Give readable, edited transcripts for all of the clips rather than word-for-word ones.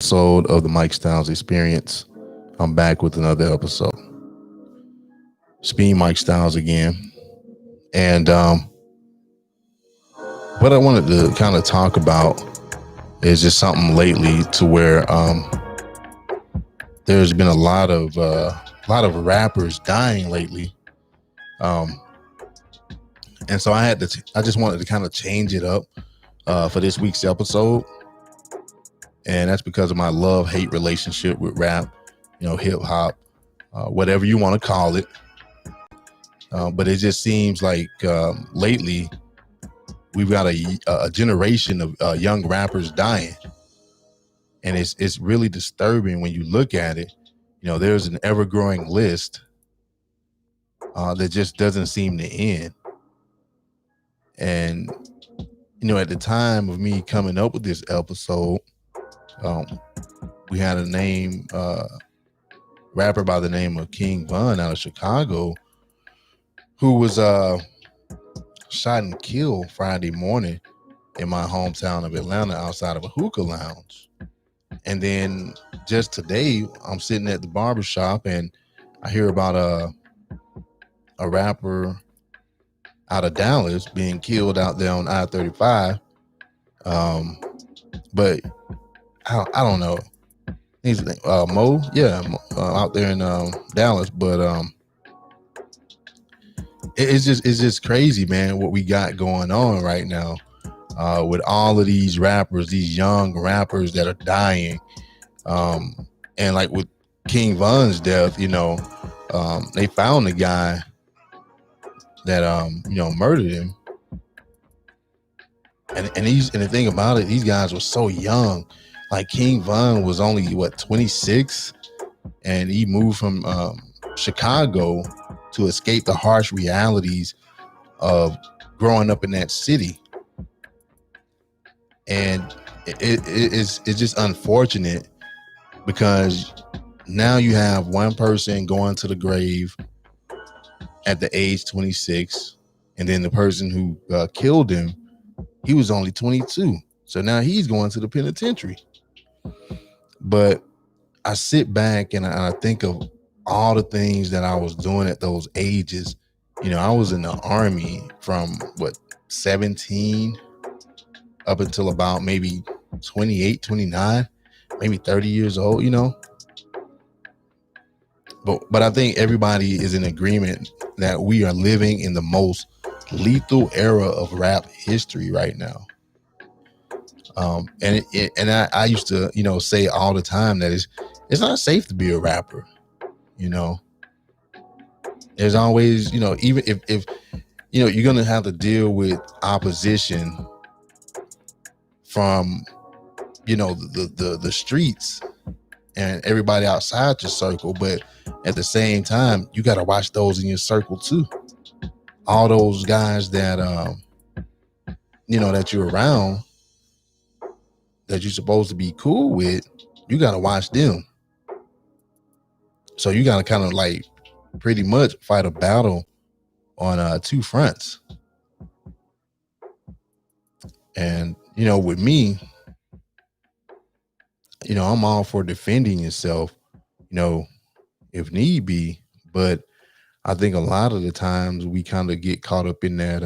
Episode of the Mike Styles Experience. I'm back with another episode. Speed Mike Styles again. And what I wanted to kind of talk about is just something lately to where there's been a lot of rappers dying lately. Um, and so I just wanted to kind of change it up for this week's episode. And that's because of my love-hate relationship with rap, hip hop, whatever you want to call it. But it just seems like lately we've got a generation of young rappers dying, and it's really disturbing when you look at it. There's an ever-growing list that just doesn't seem to end. And at the time of me coming up with this episode, um, we had a rapper by the name of King Von out of Chicago, who was shot and killed Friday morning in my hometown of Atlanta outside of a hookah lounge. And then just today, I'm sitting at the barbershop and I hear about a rapper out of Dallas being killed out there on I-35. But I don't know. He's Mo, yeah, out there in Dallas. But it's just crazy, man, what we got going on right now with all of these rappers, these young rappers that are dying. And like with King Von's death, they found the guy that murdered him. And the thing about it, these guys were so young. Like King Von was only 26, and he moved from Chicago to escape the harsh realities of growing up in that city. And it's just unfortunate because now you have one person going to the grave at the age 26, and then the person who killed him, he was only 22. So now he's going to the penitentiary. But I sit back and I think of all the things that I was doing at those ages. I was in the army from 17 up until about maybe 28, 29, maybe 30 years old, But I think everybody is in agreement that we are living in the most lethal era of rap history right now. And I used to, say all the time that it's not safe to be a rapper. There's always, even if you're going to have to deal with opposition from, the streets and everybody outside your circle. But at the same time, you got to watch those in your circle too. All those guys that, that you're around, that you're supposed to be cool with, you got to watch them. So you got to kind of like pretty much fight a battle on two fronts. And, with me, I'm all for defending yourself, if need be. But I think a lot of the times we kind of get caught up in that,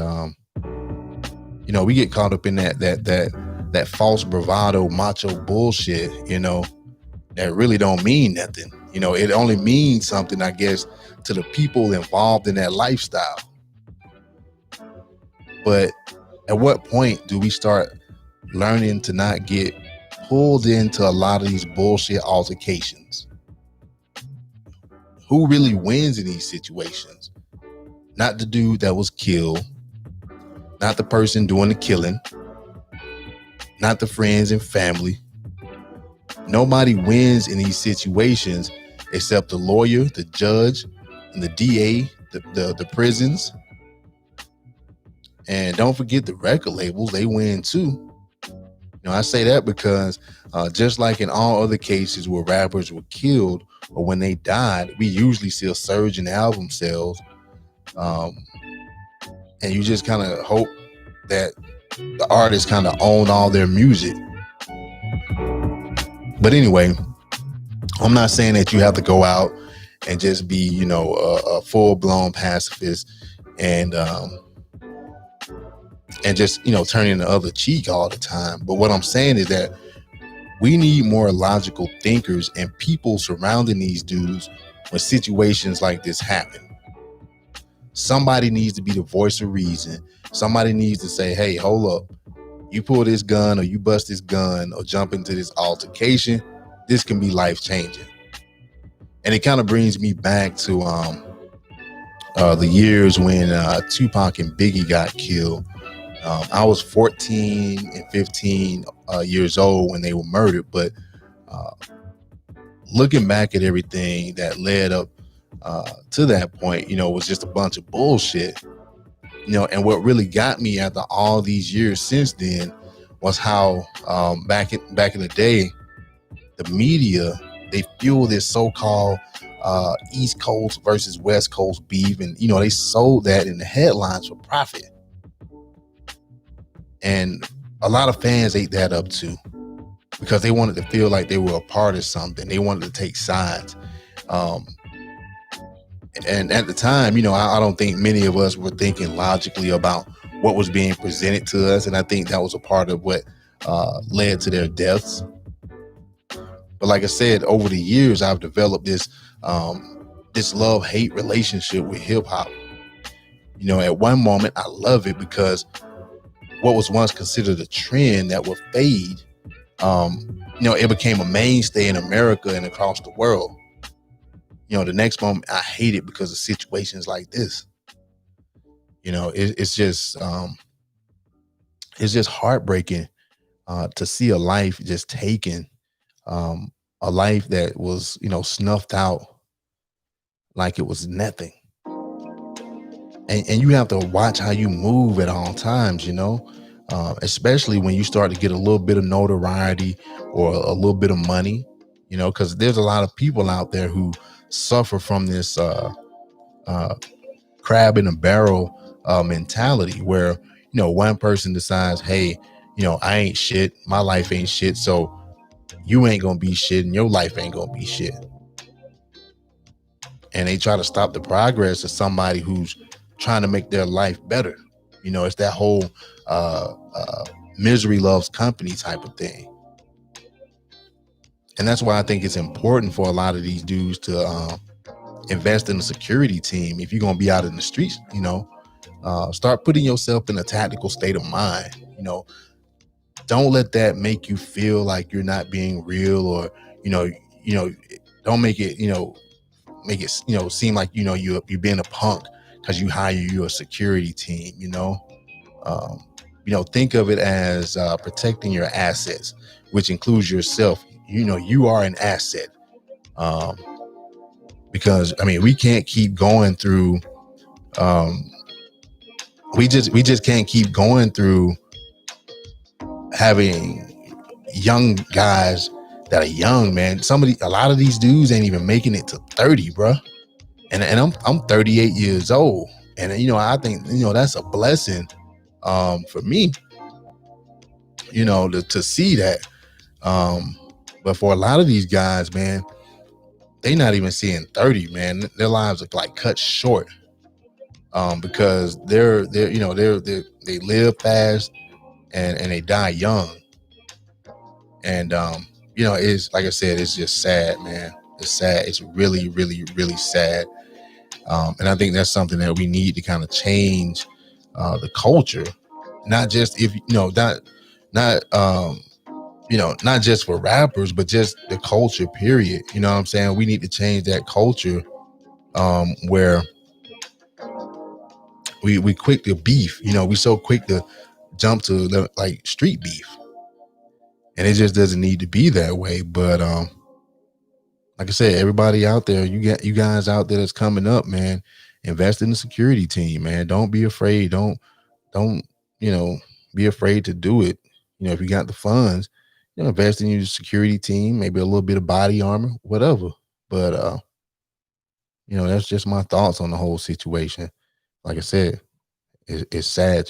we get caught up in that false bravado, macho bullshit, that really don't mean nothing. It only means something, I guess, to the people involved in that lifestyle. But at what point do we start learning to not get pulled into a lot of these bullshit altercations? Who really wins in these situations? Not the dude that was killed, not the person doing the killing, not the friends and family. Nobody wins in these situations except the lawyer, the judge, and the DA, the prisons. And don't forget the record labels, they win too. I say that because just like in all other cases where rappers were killed or when they died, we usually see a surge in album sales. And you just kind of hope that the artists kind of own all their music. But anyway, I'm not saying that you have to go out and just be, a full blown pacifist and just, turning the other cheek all the time. But what I'm saying is that we need more logical thinkers and people surrounding these dudes when situations like this happen. Somebody needs to be the voice of reason. Somebody needs to say, hey, hold up. You pull this gun or you bust this gun or jump into this altercation, this can be life changing. And it kind of brings me back to the years when Tupac and Biggie got killed. I was 14 and 15 years old when they were murdered, but looking back at everything that led up to that point, was just a bunch of bullshit. And what really got me after all these years since then was how back in the day, the media, they fuel this so-called East Coast versus West Coast beef, and they sold that in the headlines for profit. And a lot of fans ate that up too, because they wanted to feel like they were a part of something. They wanted to take sides. And at the time, I don't think many of us were thinking logically about what was being presented to us. And I think that was a part of what led to their deaths. But like I said, over the years, I've developed this love-hate relationship with hip hop. At one moment, I love it because what was once considered a trend that would fade, it became a mainstay in America and across the world. The next moment I hate it because of situations like this. It's just heartbreaking to see a life just taken, a life that was, snuffed out like it was nothing. And you have to watch how you move at all times, especially when you start to get a little bit of notoriety or a little bit of money, because there's a lot of people out there who suffer from this crab in a barrel mentality where, one person decides, hey, I ain't shit. My life ain't shit. So you ain't going to be shit and your life ain't going to be shit. And they try to stop the progress of somebody who's trying to make their life better. It's that whole misery loves company type of thing. And that's why I think it's important for a lot of these dudes to invest in a security team. If you're going to be out in the streets, start putting yourself in a tactical state of mind. Don't let that make you feel like you're not being real, or, don't make it, seem like, you're being a punk because you hire your security team, think of it as protecting your assets, which includes yourself. You are an asset. Because we can't keep going through we just can't keep going through having young guys that are young, man. A lot of these dudes ain't even making it to 30, bro. And I'm 38 years old. And I think that's a blessing for me, to see that. But for a lot of these guys, man, they not even seeing 30, man. Their lives are like cut short because they live fast and they die young. And it's like I said, it's just sad, man. It's sad. It's really, really, really sad. And I think that's something that we need to kind of change the culture, not just not just for rappers, but just the culture, period. You know what I'm saying? We need to change that culture where we quick to beef. We so quick to jump to like street beef. And it just doesn't need to be that way. But like I said, everybody out there, you guys out there that's coming up, man, invest in the security team, man. Don't be afraid. Don't be afraid to do it. If you got the funds, invest in your security team, maybe a little bit of body armor, whatever. But that's just my thoughts on the whole situation. Like I said, it's sad,